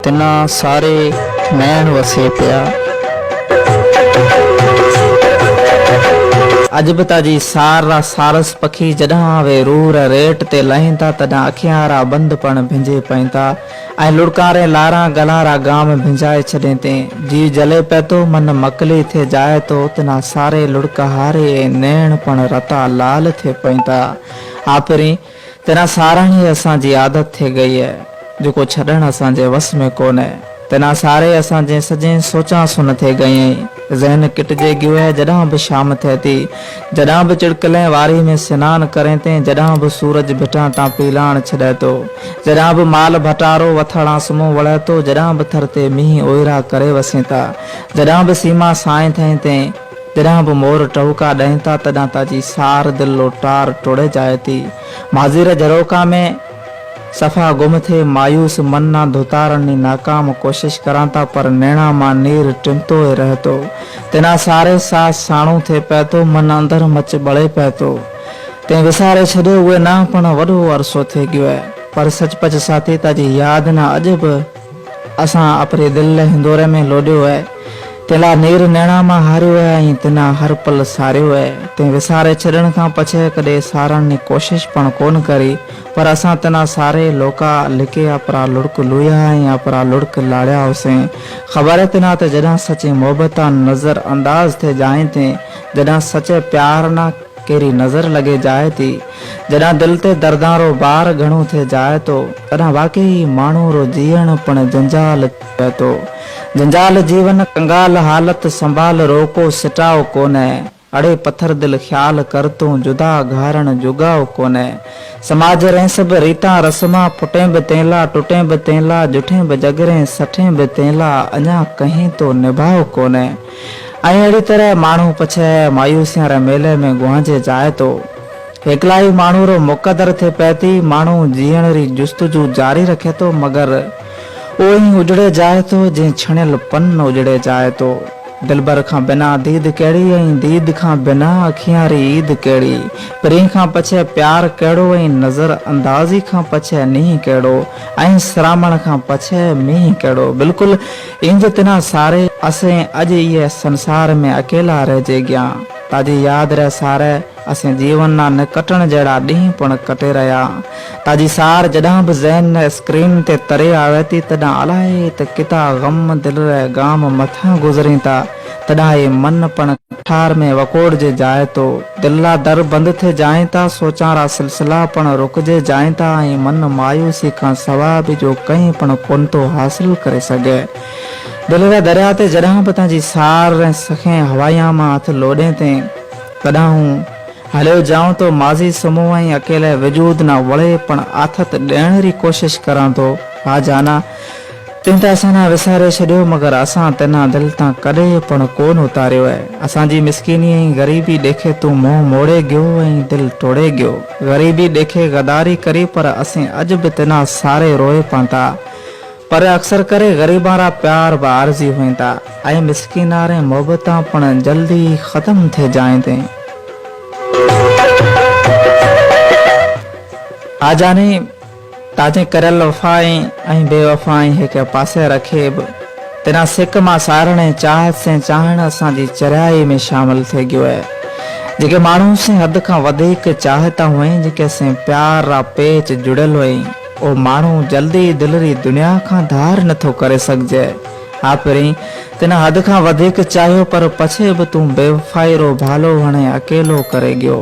तिना सारे नैन वसे पिया। अजबता जी सारा सारस पखी जॾां वे रूर रेट ते लहींदा तॾां अखियारा बंद पण भिंजे पईंदा ऐं लुड़कारे लारा गलारा गाम भिंजाए छॾे ते जी जले पे तो मन मकली थे जाए तो तिना सारे लुड़कहारे नैण पण रता लाल थे पईंदा। आपरी तिना साराणी असांजी आदत थे गई है जेको छॾण असांजे वस में कोन्हे। तिना सारे असांजे सजे सोचा सुन थे गई ज़हन किटजे गयो है जॾां बि शाम थे थी जॾां बि चिड़कले वारी में सनान करें ते जॾां बि सूरज भिटां तां पीलाण छॾे तो जॾां बि माल भटारो वथड़ा सुम्हो वळे तो जॾां बि थर ते मींहुं ओहिरा करे वसे था जॾां बि सीमा साए थिए ते जॾां बि मोर टहुका ॾें था तॾां ताजी सार दिल लोटार टोड़े जाए थी। माज़ीर झरोका में सफ़ा गुम थे मायूस मन्ना धुतारनी नाकाम कोशिश करां था पर नैणा मां नीर टिमतो रहतो। तिना सारे सास साणू थे पै तो मन अंदर मच बड़े पै तो ते विसारे छॾियो उहे ना पण वॾो अरसो थे गयो है पर सचपच साथी ताजी याद ना अॼु बि असां अपने दिल हिंदोरे में लोॾियो है। तिला नीर नैणा मां हारियो है तिना हर पल सारियो है ते विसारे छॾण खां पछे कॾहिं सारण जी कोशिश पण कोन करी पर असां तिना सारे लोका लिके अपरा लुड़क लुया अपरा लुड़क लाड़िया हुसे। ख़बर है तिना ते जॾां सचे मोहब्बत नज़र अंदाज थे जाए थे जॾां सचे प्यार ना केरी नज़र लगे जाए थी जॾां दिल ते दर्दारो बार घणो थे जाए तो तॾां वाकई माण्हू रो जीअण पण जंजाल पए तो। जंजाल जीवन कंगाल हालत संभाल रोको सिटाओ कोने अड़े पत्थर दिल ख्याल कर तू जुदा घारण जुगाओ कोने। समाज रे सब रीता रस्मा फुटे बि तेला टुटे बि तेला जुठे बि जगरे सठे बि तेला अञा कहीं तो निभाओ कोने। अड़ी तरह मानू पछे मायूसियां रे मेले में गुआंजे जाए तो एकलाई मानू रो मुकदर थे पैती मानू जीअण री जुस्तजू जारी रखे तो मगर ओही उजड़े जाए तो जे छणियल पन उजड़े जाए तो। दिलबर खां बिना दीद केड़ी दीद खां बिना अखियां री ईद केड़ी परी खां पछे प्यार केड़ो नजर अंदाजी खां पछे नीह केड़ो श्रावण खां पछे मीह केड़ो। बिल्कुल इंज तिना सारे असें अज ये संसार में अकेला रह गया ताजी याद रे सारे असें जीवन ना न कटण जड़ा डी पण कटे रहा ताजी सार जडा भी ज़हन स्क्रीन ते तरे आवे थी तडा अलाए त किता गम दिल रे गाम मथा गुजरी था तडा ये मन पण ठार में वकोड़ जे जाए तो दिल्ला दर बंद थे जाए ता सोचारा सिलसिला पण रुक जे जाए ता मन मायूसी का सवा भी जो कहीं पण कोन तो हासिल करे सके। दिल रे दरिया ते जडा भी ताजी सार रे सखे हवाया मां हथ लोडे ते तडा हूं हलियो जाऊं तो माज़ी समूह अकेले वजूद ना वड़े पण आथत ॾियण री कोशिश करां तो हा जाना तिन त असां ना विसारे छॾियो मगर असां तिना दिल तां कॾहिं पण कोन उतारियो है। असांजी मिसकीनी गरीबी ॾेखे तू मुंह मोड़े गयो दिल तोड़े गयो गरीबी ॾेखे गदारी करी पर असें अज भी तिना सारे रोए पाता पर अक्सर करे गरीबारा प्यार बारजी होता मिसकीना रे मोहब्बतां पण जल्दी खत्म थे जाए ते। आ जाने ताजे करल वफाएं बेवफाएं एक पासे रखे तिना सिक मां सारणे चाहत से चाहण असांजी चरियाई में शामिल थे गयो है। जेके माण्हू से हद खां वधीक चाहता हुए जेके से प्यार रा पेच जुड़ल हुई ओ माण्हू जल्दी दिल री दुनिया खां धार नथो करे सघजे। आपरी तिना हद खां वधीक चाहियो पर पछे भी तू बेवफाई रो भालो वणे अकेलो करे गयो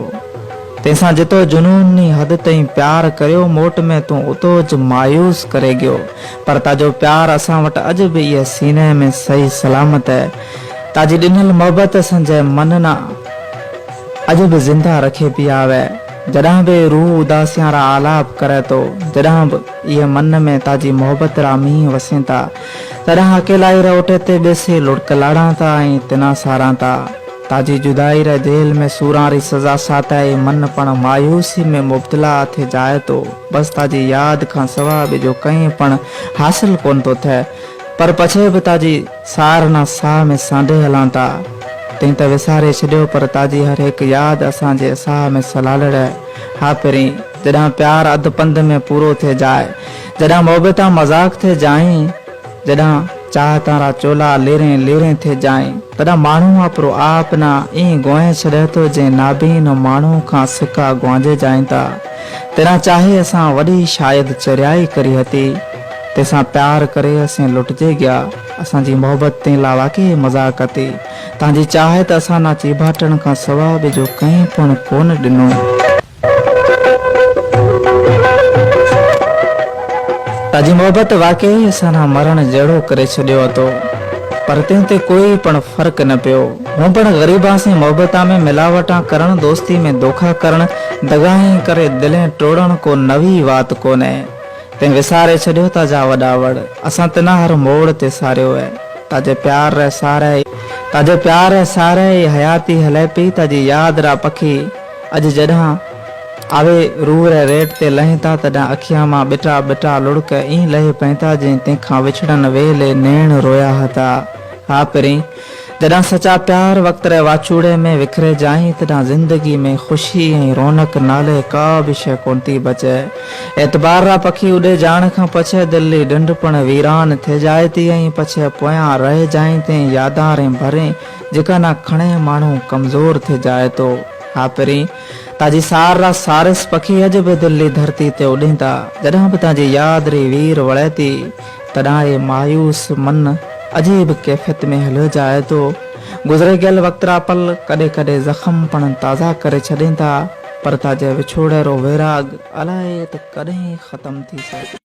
तैसा जितो जुनून नी हद तई प्यार करियो मोट में तू उतो ज मायूस करे गयो पर ताजो प्यार असां वट अज भी ये सीने में सही सलामत है। ताजी डिनल मोहब्बत संजय मन ना अज भी जिंदा रखे पिया आवे जडा भी रूह उदासियां रा आलाप करे तो जडा भी ये मन में ताजी मोहब्बत रा मीह वसेता तडा अकेलाई रे उठे ते बेसे लुड़क लाड़ा ता तिना सारा ता ताजी जुदाई रे जेल में सूरारी सजा साता मन पण मायूसी में मुब्तला थे जाए तो बस ताजी याद खां सवा भी जो कहीं पण हासिल कोन तो थे पर पछे भी ताजी सार ना साह में सांडे हलां ता तीन त विसारे छॾियो पर ताजी हर एक याद असांजे साह में सलालड़ हा परी जडा प्यार अध पंध में पूरो थे जाए जडा मोहब्बत मजाक थे जाए जॾां चाहतारा चोला लेरे लेरे थे जाए तॾां माण्हू आपरो आप ना ईं गोए छॾे थो जे नाबीन माण्हू खां सिका गुआंजे जाइनि था। तेरा चाहे असां वॾी शायदि चरियाई करी हती, तंहिंसां प्यार करे असीं लुटिजे गया। असांजी मोहबत ते ला वाकई मज़ाक थी। तव्हांजी चाहत असां ना चीभाटण खां सवाइ ॿियो कंहिं पण कोन ॾिनो। तव्हांजी मोहबत वाकई असां ना मरण जहिड़ो करे छॾियो હતો, पर तंहिं ते कोई पण फ़र्क़ु न पियो। हूं पण ग़रीबां से मोहबतां में मिलावटां करण, दोस्ती में धोखा करण, दगाई करे दिलें टोड़ण को नवी बात कोन्हे। ते विसारे छॾियो ताजा वॾा वड़, असां तिना हर मोड़ ते सारियो है। ताजे प्यार सारे हयाती हले पई, ताजी याद रा पखी अज जॾां आवे रूह रे रेट ते लहीं था तॾां अखियां मां बिटा बिटा लुड़क ई लहे पई था जंहिं तंहिंखां विछड़न वेले नैण रोया हता। हा पहिरीं जॾां सच्चा प्यार वक़्त रे वाचूड़े में विखरे जाई तॾां ज़िंदगी में ख़ुशी ऐं रौनक नाले का बि शइ कोन थी बचे। एतबार रा पखी उॾे जाण खां पछे दिल्ली ढंढपण वीरान थे जाए थी ऐं पछे पोयां रह जाई ते यादां रे भरे जेका ना खणे माण्हू कमज़ोर थे जाए तो। हा पहिरीं ताजी सार रा सारिस पखी अज भी दिल्ली धरती ते उॾीं था। जॾां बि ताजी याद री वीर वळे थी तॾां ये मायूस मन अजीब कैफियत में हलियो जाए तो। गुज़रे गयल वक़्त रा पल कॾहिं कॾहिं ज़ख़्म पण ताज़ा करे छॾीनि था, पर ताजे विछोड़े रो वैराग अलाए त कॾहिं ख़त्म थी सघे।